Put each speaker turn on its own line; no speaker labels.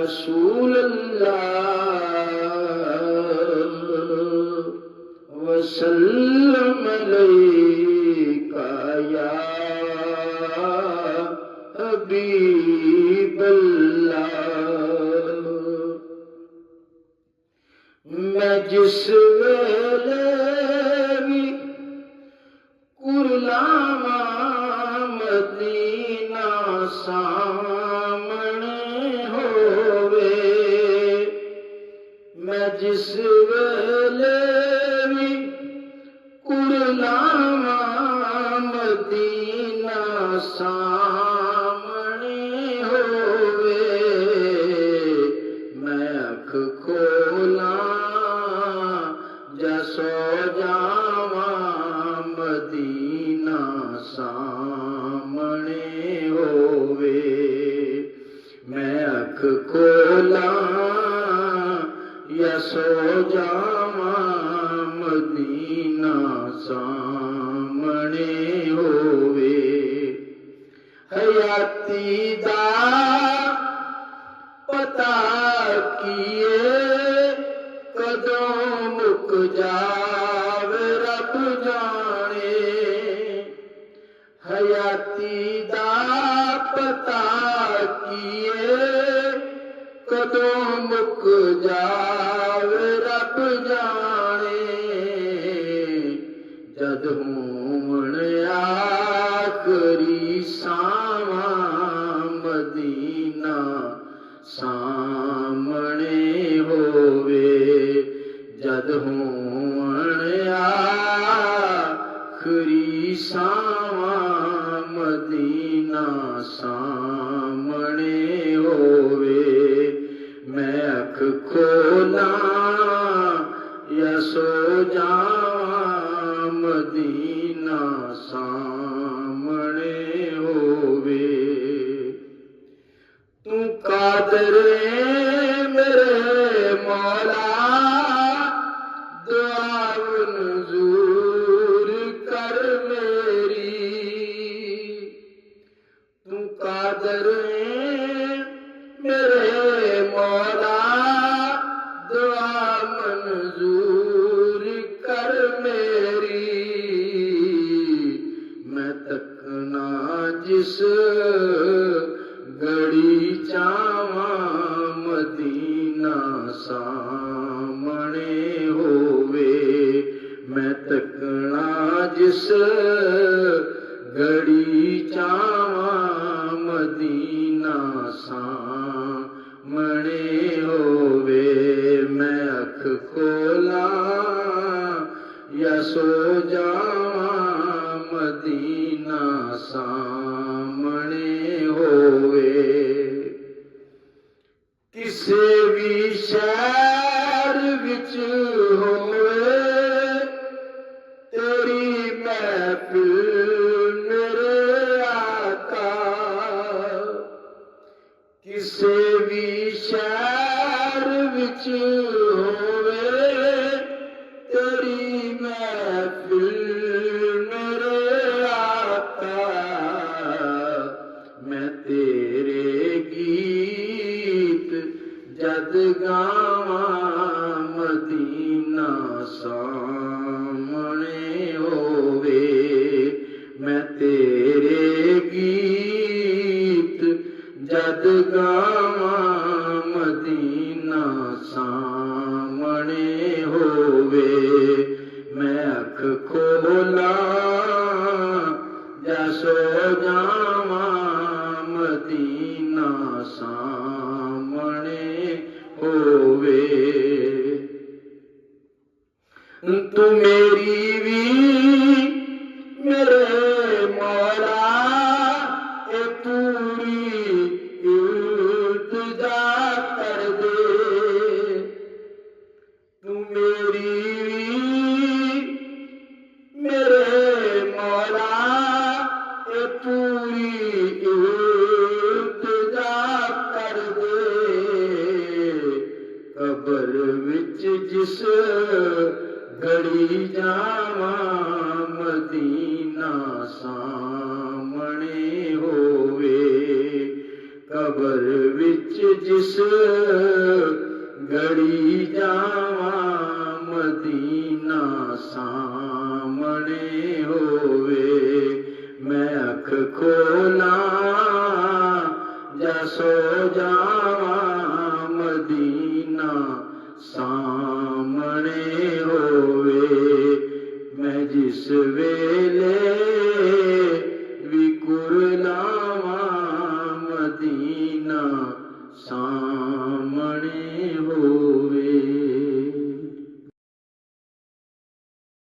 रसूल अल्लाह वसल्लम अलैका या हबीब अल्लाह। मैं जिस वेले भी कुरलावा मदीना सामने होवे, मैं जिस वेले भी कुरलावा मदीना सामने होवे, मैं अख खोला जा सो जावा मदीना सामने होवे, मैं अख खोला या सो जावा मदीना सामने होवे। हयाती दा पता किए कदों मुक जावे रब जाने, हयाती दा पता किए कदों मुक जावे रब जाने, जद होण आखरी सावा मदीना सामने होवे, जद होण आखरी सावा मदीना सामने होवे, मैं अख खोला या सो जावा मदीना सामने होवे। तू कादर मेरे मौला दुआ मंजूर कर मेरी, तू कादर मेरे मौला दुआ मंजूर कर मेरी, मैं तकना जिस घड़ी चावा मदीना सामने होवे, मैं तकना जिस घड़ी चावा मदीना सामने होवे, मैं अख खोला या सो जावा मदीना सामने होवे। किसे भी शहर विच होवे तेरी महफिल मेरे आका, किसे भी शहर विच होवे तेरी महफिल मेरे आका, मैं तेरे गीत जद गावा मदीना सामने होवे, मैं तेरे गीत जद गावा मदीना सामने होवे, मैं अख खोला जा सो जावा मदीना सामने होवे। तू मेरी भी मेरे मौला ए पूरी इल्तिजा कर दे, तू मेरी भी मेरे मौला ए पूरी इल्तिजा कर दे, कबर विच जिस घड़ी जावा मदीना सामने होवे, कबर विच जिस जिस वेले भी कुरलावा मदीना सा